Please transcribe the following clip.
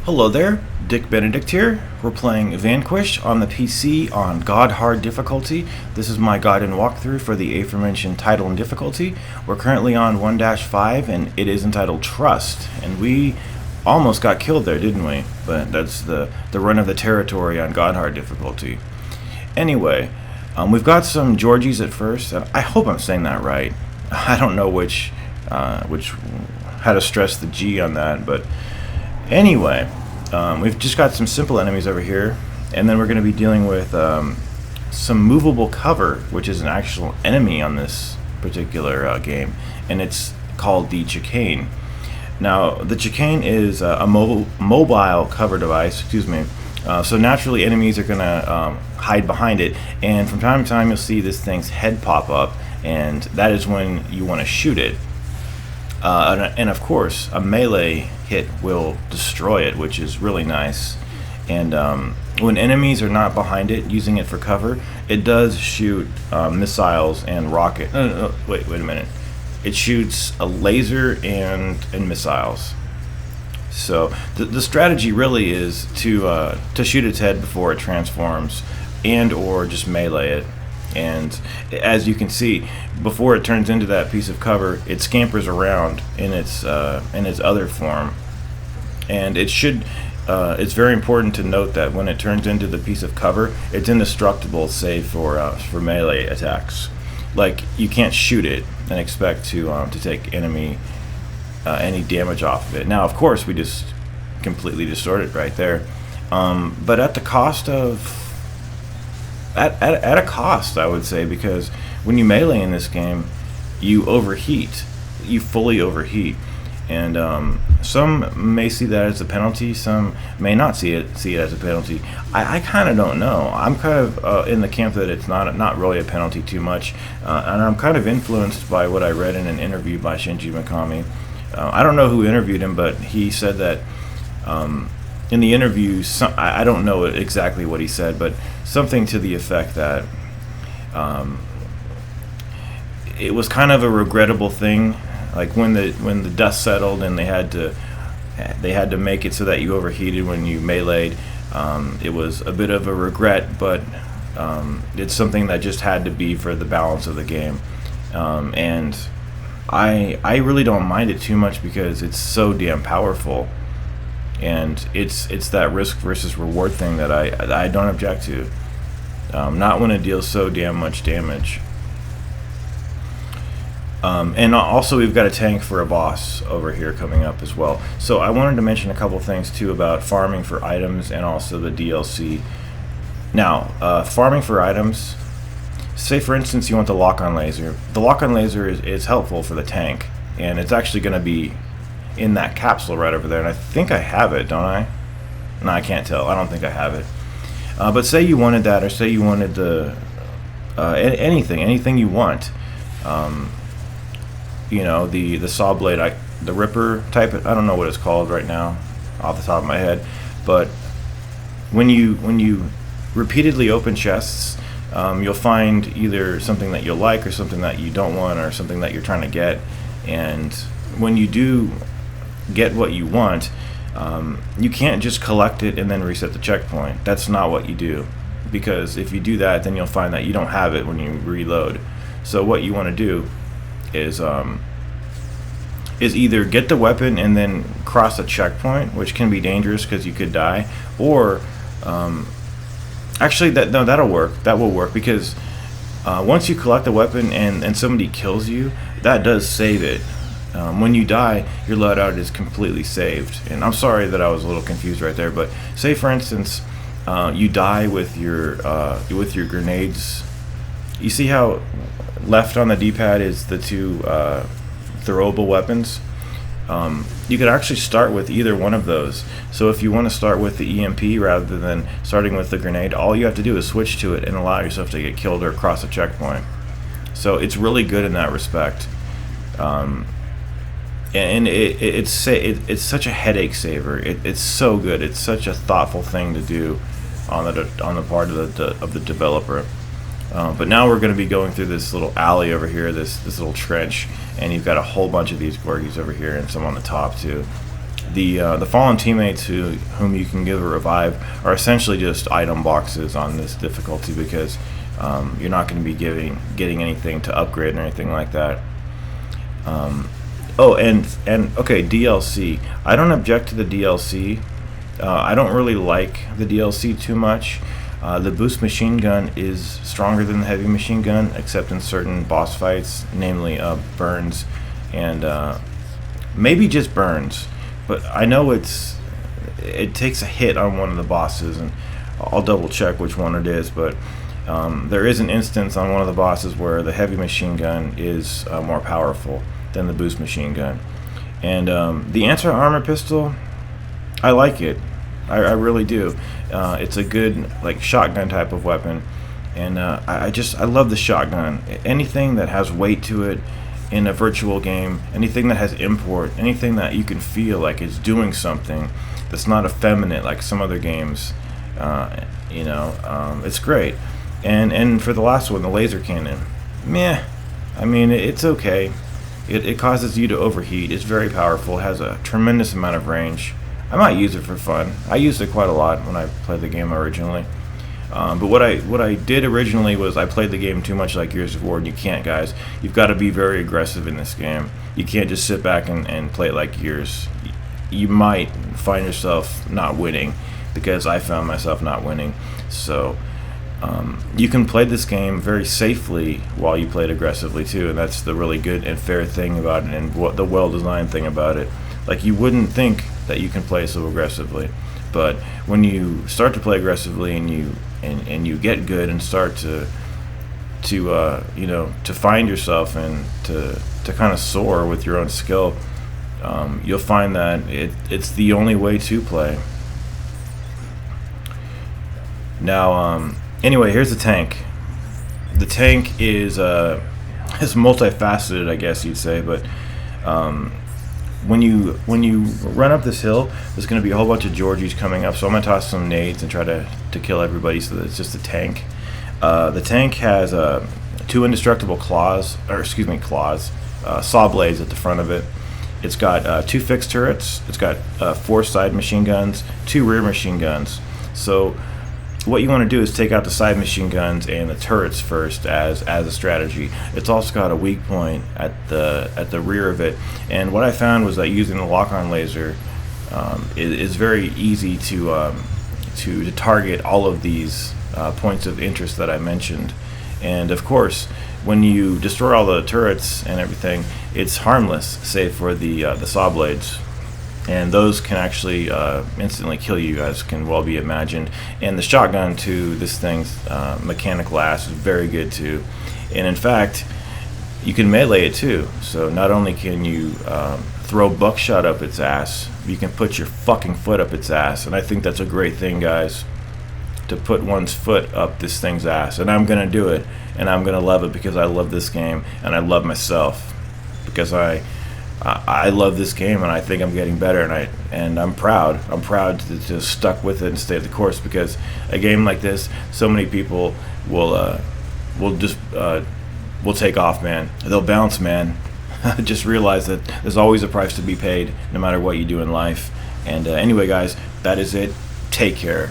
Hello there, Dick Benedict here. We're playing Vanquish on the PC on God Hard difficulty. This is my guide and walkthrough for the aforementioned title and difficulty. We're currently on 1-5 and it is entitled Trust. And we almost got killed there, didn't we? But that's the run of the territory on God Hard difficulty. Anyway, we've got some Georgies at first. I hope I'm saying that right. I don't know which how to stress the G on that, but anyway, we've just got some simple enemies over here, and then we're going to be dealing with some movable cover, which is an actual enemy on this particular game, and it's called the chicane. Now, the chicane is a mobile cover device, so naturally enemies are going to hide behind it, and from time to time you'll see this thing's head pop up, and that is when you want to shoot it. And of course, a melee hit will destroy it, which is really nice. And when enemies are not behind it, using it for cover, it does shoot missiles and rocket. Wait a minute. It shoots a laser and missiles. So the strategy really is to shoot its head before it transforms, and or just melee it. And as you can see, before it turns into that piece of cover, it scampers around in its other form. And it should it's very important to note that when it turns into the piece of cover, it's indestructible save for melee attacks. Like, you can't shoot it and expect to take any damage off of it. Now, of course, we just completely distort it right there, but at the cost of At a cost, I would say, because when you melee in this game, you overheat. You fully overheat. And some may see that as a penalty, some may not see it as a penalty. I kind of don't know. I'm kind of in the camp that it's not really a penalty too much. And I'm kind of influenced by what I read in an interview by Shinji Mikami. I don't know who interviewed him, but he said that in the interview, I don't know exactly what he said, but something to the effect that it was kind of a regrettable thing, like when the dust settled and they had to make it so that you overheated when you meleeed. It was a bit of a regret, but it's something that just had to be for the balance of the game, and I really don't mind it too much because it's so damn powerful. And it's that risk versus reward thing that I don't object to. Not when it deals so damn much damage. And also we've got a tank for a boss over here coming up as well. So I wanted to mention a couple things too about farming for items and also the DLC. Now, farming for items, say for instance you want the lock-on laser. The lock-on laser is helpful for the tank, and it's actually going to be in that capsule right over there, and I think I have it, don't I? No, I can't tell. I don't think I have it. But say you wanted that, or say you wanted the anything you want. The saw blade, the Ripper type. I don't know what it's called right now, off the top of my head. But when you repeatedly open chests, you'll find either something that you'll like, or something that you don't want, or something that you're trying to get. And when you do get what you want, you can't just collect it and then reset the checkpoint. That's not what you do, because if you do that, then you'll find that you don't have it when you reload. So what you want to do is either get the weapon and then cross a checkpoint, which can be dangerous because you could die, or actually that'll work. That will work, because once you collect the weapon and somebody kills you, that does save it. When you die, your loadout is completely saved. And I'm sorry that I was a little confused right there, but say for instance you die with your grenades. You see how left on the D-pad is the two throwable weapons? You could actually start with either one of those. So if you want to start with the EMP rather than starting with the grenade, all you have to do is switch to it and allow yourself to get killed or cross a checkpoint. So it's really good in that respect. And it's such a headache saver. It's so good. It's such a thoughtful thing to do on the part of the developer. But now we're going to be going through this little alley over here, this little trench, and you've got a whole bunch of these Gorgies over here, and some on the top too. The fallen teammates whom you can give a revive are essentially just item boxes on this difficulty, because you're not going to be getting anything to upgrade or anything like that. Oh, and okay, DLC. I don't object to the DLC. I don't really like the DLC too much. The boost machine gun is stronger than the heavy machine gun, except in certain boss fights, namely Burns and maybe just Burns. But I know it takes a hit on one of the bosses, and I'll double check which one it is. But there is an instance on one of the bosses where the heavy machine gun is more powerful than the boost machine gun. And the anti-armor pistol, I like it. I really do. It's a good like shotgun type of weapon, and I love the shotgun. Anything that has weight to it in a virtual game, anything that has import, anything that you can feel like it's doing something that's not effeminate like some other games, it's great. And for the last one, the laser cannon, meh. I mean, it's okay. It causes you to overheat. It's very powerful. It has a tremendous amount of range. I might use it for fun. I used it quite a lot when I played the game originally. But what I did originally was I played the game too much like Gears of War, and you can't, guys. You've got to be very aggressive in this game. You can't just sit back and play it like Gears. You might find yourself not winning, because I found myself not winning. So you can play this game very safely while you play it aggressively too, and that's the really good and fair thing about it, and what the well-designed thing about it. Like, you wouldn't think that you can play so aggressively, but when you start to play aggressively and you get good and start to find yourself and to kind of soar with your own skill, you'll find that it's the only way to play. Now, anyway, here's the tank. The tank is multifaceted, I guess you'd say, but when you run up this hill, there's going to be a whole bunch of Georgies coming up, so I'm going to toss some nades and try to kill everybody so that it's just a tank. The tank has two indestructible saw blades at the front of it. It's got two fixed turrets. It's got 4 side machine guns, 2 rear machine guns. So what you want to do is take out the side machine guns and the turrets first as a strategy. It's also got a weak point at the rear of it, and what I found was that using the lock-on laser is very easy to target all of these points of interest that I mentioned. And of course, when you destroy all the turrets and everything, it's harmless, save for the saw blades. And those can actually instantly kill you, as can well be imagined. And the shotgun to this thing's mechanical ass is very good too. And in fact, you can melee it too. So not only can you throw buckshot up its ass, you can put your fucking foot up its ass. And I think that's a great thing, guys, to put one's foot up this thing's ass. And I'm gonna do it, and I'm gonna love it, because I love this game and I love myself, because I love this game, and I think I'm getting better, and I'm proud. I'm proud to stuck with it and stay the course, because a game like this, so many people will take off, man. They'll bounce, man. Just realize that there's always a price to be paid, no matter what you do in life. And anyway, guys, that is it. Take care.